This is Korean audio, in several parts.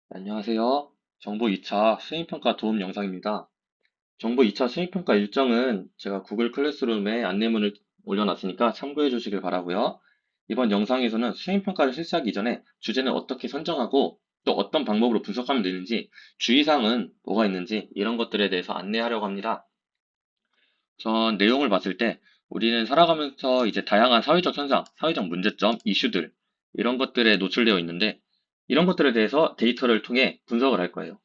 안녕하세요. 정보 2차 수행평가 도움 영상입니다. 정보 2차 수행평가 일정은 제가 구글 클래스룸에 안내문을 올려놨으니까 참고해 주시길 바라고요. 이번 영상에서는 수행평가를 실시하기 이전에 주제는 어떻게 선정하고 또 어떤 방법으로 분석하면 되는지, 주의사항은 뭐가 있는지 이런 것들에 대해서 안내하려고 합니다. 전 내용을 봤을 때 우리는 살아가면서 이제 다양한 사회적 현상, 사회적 문제점, 이슈들 이런 것들에 노출되어 있는데 이런 것들에 대해서 데이터를 통해 분석을 할 거예요.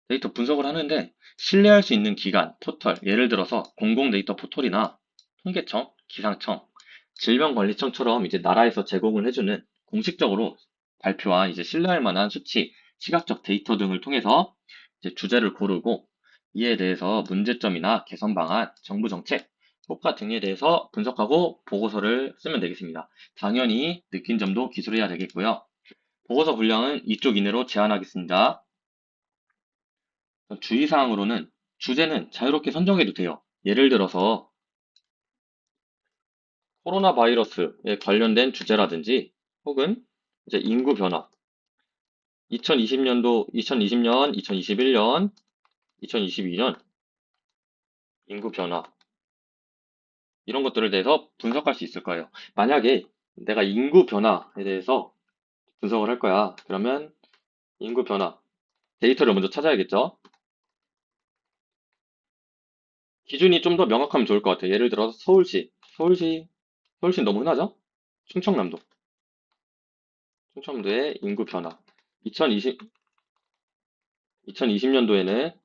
데이터 분석을 하는데 신뢰할 수 있는 기관, 포털, 예를 들어서 공공 데이터 포털이나 통계청, 기상청, 질병관리청처럼 이제 나라에서 제공을 해주는 공식적으로 발표한 이제 신뢰할 만한 수치, 시각적 데이터 등을 통해서 이제 주제를 고르고 이에 대해서 문제점이나 개선 방안, 정부 정책, 효과 등에 대해서 분석하고 보고서를 쓰면 되겠습니다. 당연히 느낀 점도 기술해야 되겠고요. 보고서 분량은 이쪽 이내로 제한하겠습니다. 주의사항으로는 주제는 자유롭게 선정해도 돼요. 예를 들어서 코로나 바이러스에 관련된 주제라든지 혹은 이제 인구 변화, 2020년도, 2020년, 2021년, 2022년 인구 변화 이런 것들에 대해서 분석할 수 있을 거예요. 만약에 내가 인구 변화에 대해서 분석을 할 거야. 그러면 인구 변화 데이터를 먼저 찾아야겠죠. 기준이 좀 더 명확하면 좋을 것 같아요. 예를 들어서 서울시 너무 흔하죠? 충청남도. 충청도의 인구 변화. 2020, 2020년도에는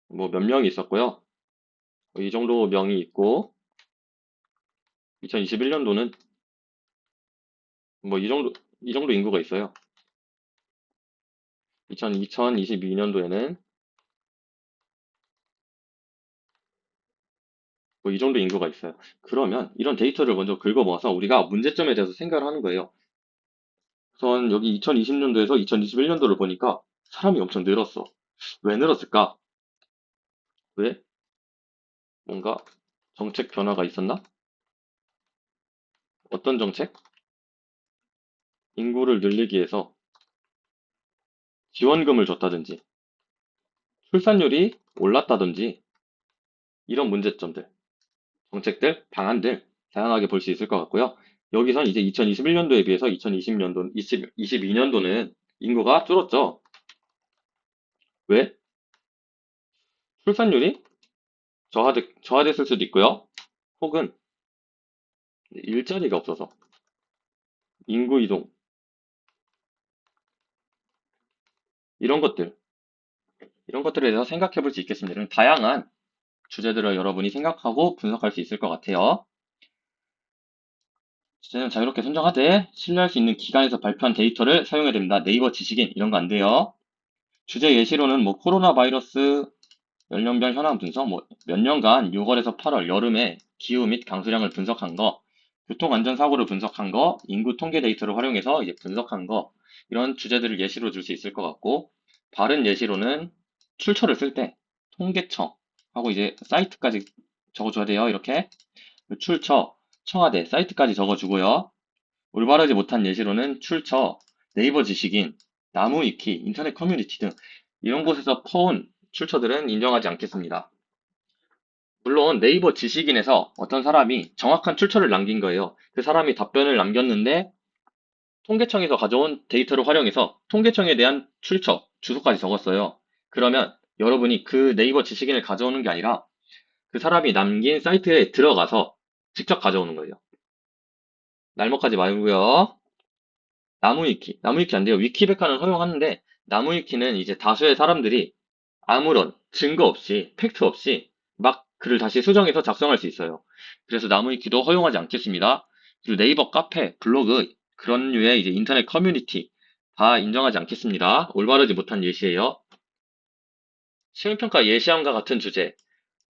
뭐 몇 명이 있었고요. 이 정도 명이 있고, 2021년도는 뭐 이 정도 인구가 있어요. 2022년도에는 뭐 이 정도 인구가 있어요. 그러면 이런 데이터를 먼저 긁어 모아서 우리가 문제점에 대해서 생각을 하는 거예요. 우선 여기 2020년도에서 2021년도를 보니까 사람이 엄청 늘었어. 왜 늘었을까? 왜? 뭔가 정책 변화가 있었나? 어떤 정책? 인구를 늘리기 위해서 지원금을 줬다든지, 출산율이 올랐다든지, 이런 문제점들, 정책들, 방안들 다양하게 볼 수 있을 것 같고요. 여기선 이제 2021년도에 비해서 2020년도, 22년도는 인구가 줄었죠. 왜? 출산율이 저하됐을 수도 있고요. 혹은 일자리가 없어서 인구 이동 이런 것들 이런 것들에 대해서 생각해 볼 수 있겠습니다. 이런 다양한 주제들을 여러분이 생각하고 분석할 수 있을 것 같아요. 주제는 자유롭게 선정하되 신뢰할 수 있는 기관에서 발표한 데이터를 사용해야 됩니다. 네이버 지식인 이런 거 안 돼요. 주제 예시로는 뭐 코로나 바이러스 연령별 현황 분석, 뭐 몇 년간 6월에서 8월 여름에 기후 및 강수량을 분석한 거, 교통안전사고를 분석한 거, 인구 통계 데이터를 활용해서 이제 분석한 거, 이런 주제들을 예시로 들 수 있을 것 같고, 바른 예시로는 출처를 쓸 때 통계청 하고 이제 사이트까지 적어줘야 돼요. 이렇게 출처, 청와대 사이트까지 적어주고요. 올바르지 못한 예시로는 출처, 네이버 지식인, 나무위키, 인터넷 커뮤니티 등 이런 곳에서 퍼온 출처들은 인정하지 않겠습니다. 물론 네이버 지식인에서 어떤 사람이 정확한 출처를 남긴 거예요. 그 사람이 답변을 남겼는데 통계청에서 가져온 데이터를 활용해서 통계청에 대한 출처, 주소까지 적었어요. 그러면 여러분이 그 네이버 지식인을 가져오는 게 아니라 그 사람이 남긴 사이트에 들어가서 직접 가져오는 거예요. 날먹하지 말고요. 나무위키 안 돼요. 위키백과는 허용하는데 나무위키는 이제 다수의 사람들이 아무런 증거 없이 팩트 없이 막 글을 다시 수정해서 작성할 수 있어요. 그래서 나무위키도 허용하지 않겠습니다. 그리고 네이버 카페, 블로그 그런 류의 이제 인터넷 커뮤니티 다 인정하지 않겠습니다. 올바르지 못한 예시예요. 수행평가 예시안과 같은 주제.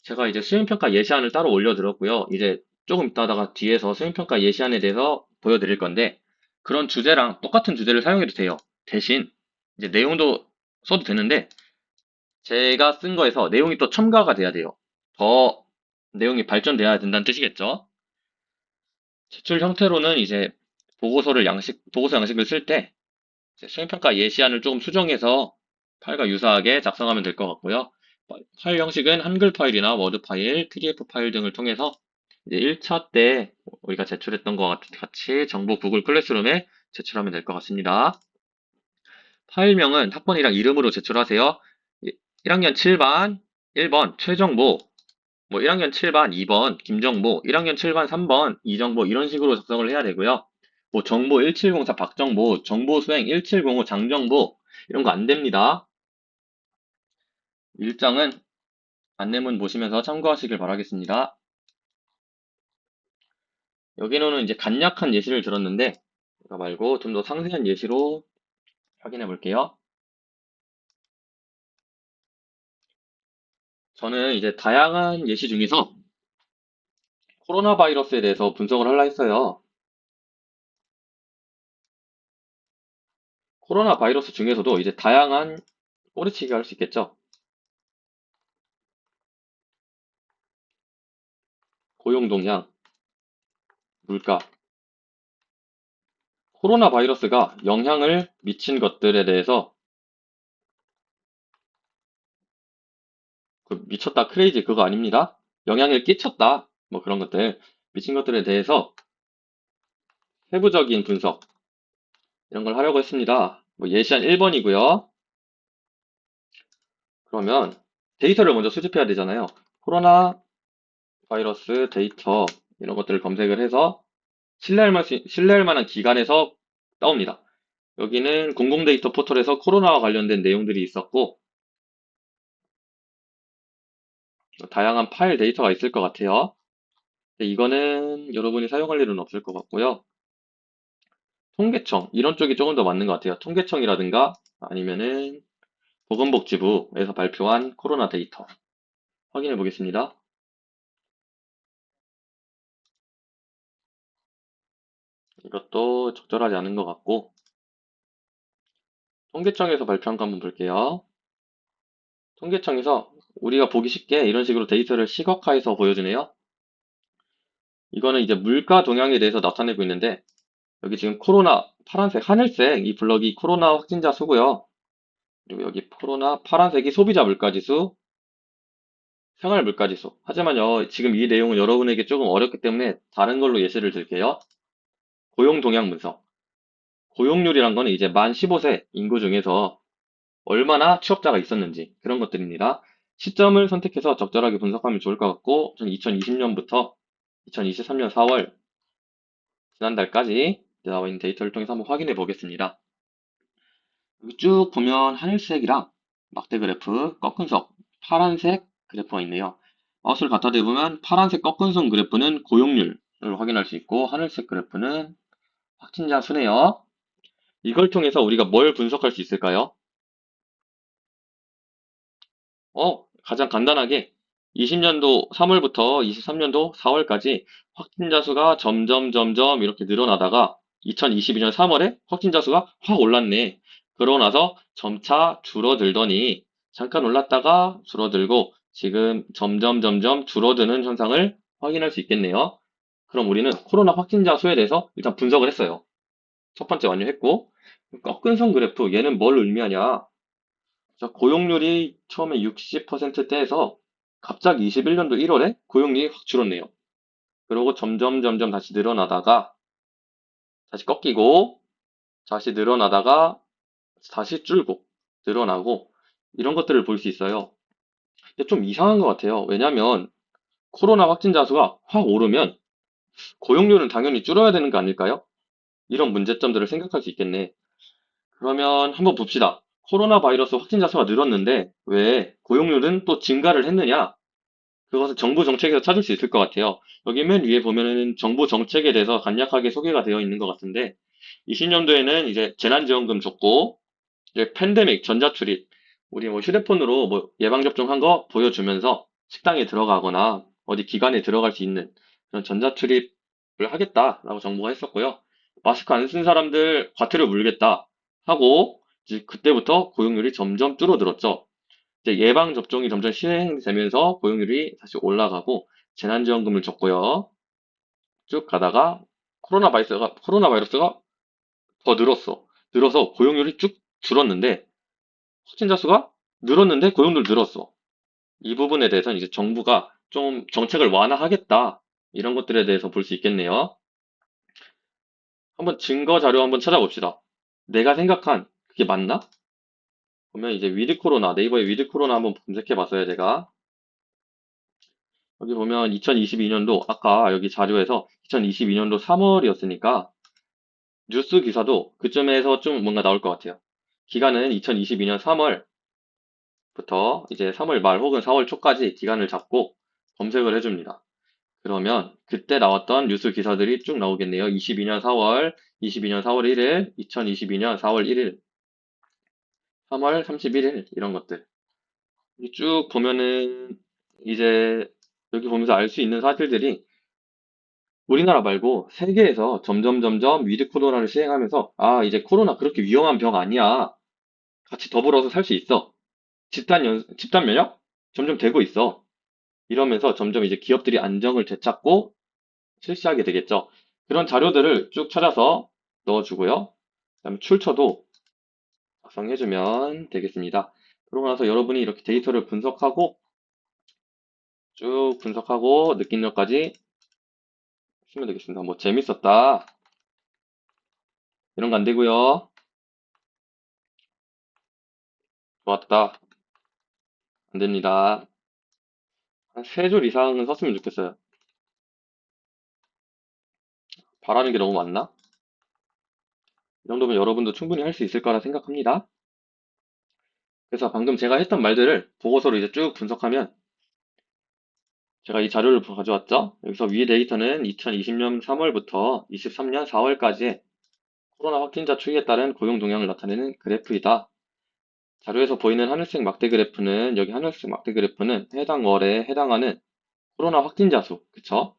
제가 이제 수행평가 예시안을 따로 올려드렸고요. 이제 조금 있다가 뒤에서 수행평가 예시안에 대해서 보여드릴 건데 그런 주제랑 똑같은 주제를 사용해도 돼요. 대신 이제 내용도 써도 되는데 제가 쓴 거에서 내용이 또 첨가가 돼야 돼요. 더 내용이 발전돼야 된다는 뜻이겠죠. 제출 형태로는 이제 보고서 양식을 쓸 때 수행평가 예시안을 조금 수정해서 파일과 유사하게 작성하면 될 것 같고요. 파일 형식은 한글 파일이나 워드 파일, PDF 파일 등을 통해서 이제 1차 때 우리가 제출했던 것 같이 정보 구글 클래스룸에 제출하면 될 것 같습니다. 파일명은 학번이랑 이름으로 제출하세요. 1학년 7반 1번 최정보, 1학년 7반 2번 김정보, 1학년 7반 3번 이정보 이런 식으로 작성을 해야 되고요. 정보 1704 박정보, 정보 수행 1705 장정보 이런 거 안 됩니다. 일정은 안내문 보시면서 참고하시길 바라겠습니다. 여기는 이제 간략한 예시를 들었는데 이거 말고 좀 더 상세한 예시로 확인해 볼게요. 저는 이제 다양한 예시 중에서 코로나 바이러스에 대해서 분석을 하려 했어요. 코로나 바이러스 중에서도 이제 다양한 꼬리치기 할 수 있겠죠. 고용 동향, 물가, 코로나 바이러스가 영향을 미친 것들에 대해서 미쳤다, 크레이지 그거 아닙니다. 영향을 끼쳤다, 그런 것들, 미친 것들에 대해서 세부적인 분석 이런 걸 하려고 했습니다. 예시한 1번이고요. 그러면 데이터를 먼저 수집해야 되잖아요. 코로나 바이러스 데이터 이런 것들을 검색을 해서 신뢰할 만한 기관에서 따옵니다. 여기는 공공 데이터 포털에서 코로나와 관련된 내용들이 있었고 다양한 파일 데이터가 있을 것 같아요. 근데 이거는 여러분이 사용할 일은 없을 것 같고요. 통계청 이런 쪽이 조금 더 맞는 것 같아요. 통계청이라든가 아니면은 보건복지부에서 발표한 코로나 데이터 확인해 보겠습니다. 이것도 적절하지 않은 것 같고 통계청에서 발표한 거 한번 볼게요. 통계청에서 우리가 보기 쉽게 이런 식으로 데이터를 시각화해서 보여주네요. 이거는 이제 물가 동향에 대해서 나타내고 있는데 여기 지금 코로나 파란색, 하늘색 이 블럭이 코로나 확진자 수고요. 그리고 여기 코로나 파란색이 소비자 물가지수, 생활 물가지수. 하지만요, 지금 이 내용은 여러분에게 조금 어렵기 때문에 다른 걸로 예시를 들게요. 고용 동향 분석. 고용률이란 거는 이제 만 15세 인구 중에서 얼마나 취업자가 있었는지 그런 것들입니다. 시점을 선택해서 적절하게 분석하면 좋을 것 같고, 저는 2020년부터 2023년 4월 지난달까지 나와 있는 데이터를 통해서 한번 확인해 보겠습니다. 여기 쭉 보면 하늘색이랑 막대 그래프, 꺾은 석, 파란색 그래프가 있네요. 마우스를 갖다 대보면 파란색 꺾은 선 그래프는 고용률을 확인할 수 있고 하늘색 그래프는 확진자 수네요. 이걸 통해서 우리가 뭘 분석할 수 있을까요? 가장 간단하게 20년도 3월부터 23년도 4월까지 확진자 수가 점점 이렇게 늘어나다가 2022년 3월에 확진자 수가 확 올랐네. 그러고 나서 점차 줄어들더니 잠깐 올랐다가 줄어들고 지금 점점 줄어드는 현상을 확인할 수 있겠네요. 그럼 우리는 코로나 확진자 수에 대해서 일단 분석을 했어요. 첫 번째 완료했고 꺾은 선 그래프 얘는 뭘 의미하냐? 자, 고용률이 처음에 60%대에서 갑자기 21년도 1월에 고용률이 확 줄었네요. 그리고 점점 다시 늘어나다가 다시 꺾이고 다시 늘어나다가 다시 줄고 늘어나고 이런 것들을 볼 수 있어요. 근데 좀 이상한 것 같아요. 왜냐면 코로나 확진자 수가 확 오르면 고용률은 당연히 줄어야 되는 거 아닐까요? 이런 문제점들을 생각할 수 있겠네. 그러면 한번 봅시다. 코로나 바이러스 확진자 수가 늘었는데 왜 고용률은 또 증가를 했느냐? 그것은 정부 정책에서 찾을 수 있을 것 같아요. 여기 맨 위에 보면은 정부 정책에 대해서 간략하게 소개가 되어 있는 것 같은데, 20년도에는 이제 재난지원금 줬고, 이제 팬데믹 전자출입, 우리 휴대폰으로 예방접종한 거 보여주면서 식당에 들어가거나 어디 기관에 들어갈 수 있는 그런 전자출입을 하겠다라고 정부가 했었고요. 마스크 안 쓴 사람들 과태료 물겠다 하고, 이제 그때부터 고용률이 점점 줄어들었죠. 이제 예방접종이 점점 시행되면서 고용률이 다시 올라가고 재난지원금을 줬고요. 쭉 가다가 코로나 바이러스가 더 늘었어. 늘어서 고용률이 쭉 줄었는데 확진자 수가 늘었는데 고용률 늘었어. 이 부분에 대해서는 이제 정부가 좀 정책을 완화하겠다. 이런 것들에 대해서 볼 수 있겠네요. 한번 증거 자료 한번 찾아봅시다. 내가 생각한 그게 맞나? 보면 이제 위드 코로나, 네이버에 위드 코로나 한번 검색해 봤어요, 제가. 여기 보면 2022년도, 아까 여기 자료에서 2022년도 3월이었으니까 뉴스 기사도 그쯤에서 좀 뭔가 나올 것 같아요. 기간은 2022년 3월부터 이제 3월 말 혹은 4월 초까지 기간을 잡고 검색을 해줍니다. 그러면 그때 나왔던 뉴스 기사들이 쭉 나오겠네요. 22년 4월, 22년 4월 1일, 2022년 4월 1일, 3월 31일 이런 것들. 쭉 보면은 이제 여기 보면서 알 수 있는 사실들이 우리나라 말고 세계에서 점점 위드 코로나를 시행하면서 아 이제 코로나 그렇게 위험한 병 아니야. 같이 더불어서 살 수 있어. 집단 면역 점점 되고 있어. 이러면서 점점 이제 기업들이 안정을 되찾고 실시하게 되겠죠. 그런 자료들을 쭉 찾아서 넣어주고요. 그다음에 출처도 작성해주면 되겠습니다. 그러고 나서 여러분이 이렇게 데이터를 분석하고 쭉 분석하고 느낀 점까지 쓰면 되겠습니다. 뭐 재밌었다 이런 거 안 되고요. 좋았다 안 됩니다. 한 세 줄 이상은 썼으면 좋겠어요. 바라는 게 너무 많나? 이 정도면 여러분도 충분히 할 수 있을 거라 생각합니다. 그래서 방금 제가 했던 말들을 보고서로 이제 쭉 분석하면 제가 이 자료를 가져왔죠? 여기서 위 데이터는 2020년 3월부터 23년 4월까지의 코로나 확진자 추이에 따른 고용 동향을 나타내는 그래프이다. 자료에서 보이는 하늘색 막대 그래프는 여기 하늘색 막대 그래프는 해당 월에 해당하는 코로나 확진자 수, 그쵸?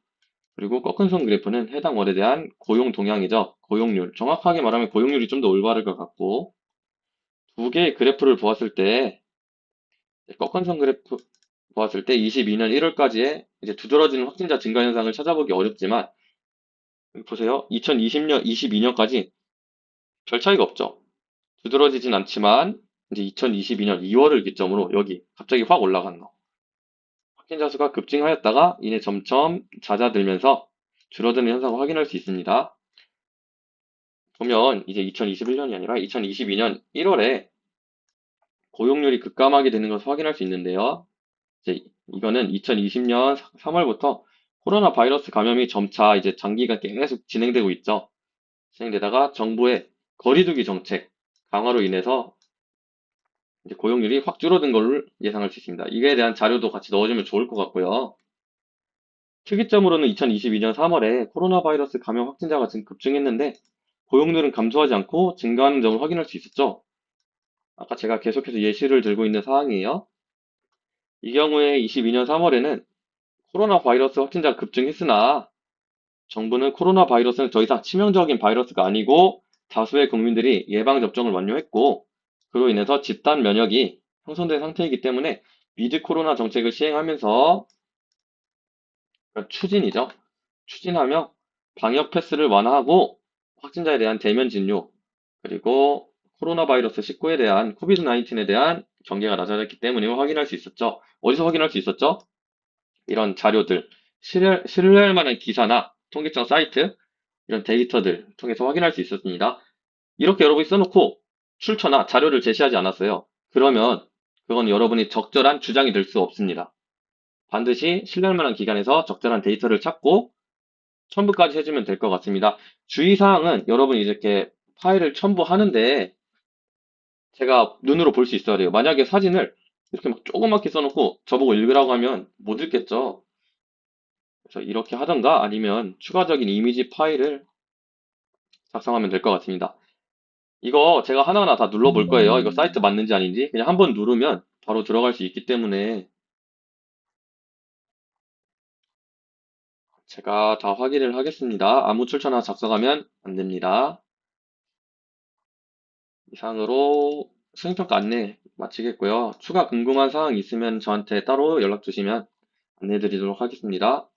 그리고 꺾은 선 그래프는 해당 월에 대한 고용 동향이죠. 고용률. 정확하게 말하면 고용률이 좀 더 올바를 것 같고 두 개의 그래프를 보았을 때 꺾은 선 그래프 보았을 때 22년 1월까지의 이제 두드러지는 확진자 증가 현상을 찾아보기 어렵지만 여기 보세요. 2020년, 22년까지 별 차이가 없죠. 두드러지진 않지만 이제 2022년 2월을 기점으로 여기 갑자기 확 올라간 거. 확진자 수가 급증하였다가 이내 점점 잦아들면서 줄어드는 현상을 확인할 수 있습니다. 보면 이제 2021년이 아니라 2022년 1월에 고용률이 급감하게 되는 것을 확인할 수 있는데요. 이제 이거는 2020년 3월부터 코로나 바이러스 감염이 점차 이제 장기가 계속 진행되고 있죠. 진행되다가 정부의 거리두기 정책 강화로 인해서 이제 고용률이 확 줄어든 걸로 예상할 수 있습니다. 이거에 대한 자료도 같이 넣어주면 좋을 것 같고요. 특이점으로는 2022년 3월에 코로나 바이러스 감염 확진자가 급증했는데 고용률은 감소하지 않고 증가하는 점을 확인할 수 있었죠. 아까 제가 계속해서 예시를 들고 있는 사항이에요. 이 경우에 22년 3월에는 코로나 바이러스 확진자가 급증했으나 정부는 코로나 바이러스는 더 이상 치명적인 바이러스가 아니고 다수의 국민들이 예방접종을 완료했고 그로 인해서 집단 면역이 형성된 상태이기 때문에 위드 코로나 정책을 시행하면서 그러니까 추진이죠. 추진하며 방역 패스를 완화하고 확진자에 대한 대면 진료 그리고 코로나 바이러스 19에 대한 코비드 19에 대한 경계가 낮아졌기 때문에 확인할 수 있었죠. 어디서 확인할 수 있었죠? 이런 자료들, 신뢰할 만한 기사나 통계청 사이트, 이런 데이터들 통해서 확인할 수 있었습니다. 이렇게 여러분이 써놓고 출처나 자료를 제시하지 않았어요. 그러면 그건 여러분이 적절한 주장이 될 수 없습니다. 반드시 신뢰할 만한 기관에서 적절한 데이터를 찾고 첨부까지 해주면 될 것 같습니다. 주의사항은 여러분이 이렇게 파일을 첨부하는데 제가 눈으로 볼 수 있어야 돼요. 만약에 사진을 이렇게 막 조그맣게 써놓고 저보고 읽으라고 하면 못 읽겠죠. 그래서 이렇게 하던가 아니면 추가적인 이미지 파일을 작성하면 될 것 같습니다. 이거 제가 하나하나 다 눌러볼 거예요. 이거 사이트 맞는지 아닌지. 그냥 한번 누르면 바로 들어갈 수 있기 때문에 제가 다 확인을 하겠습니다. 아무 출처나 작성하면 안 됩니다. 이상으로 수행평가 안내 마치겠고요. 추가 궁금한 사항 있으면 저한테 따로 연락 주시면 안내 드리도록 하겠습니다.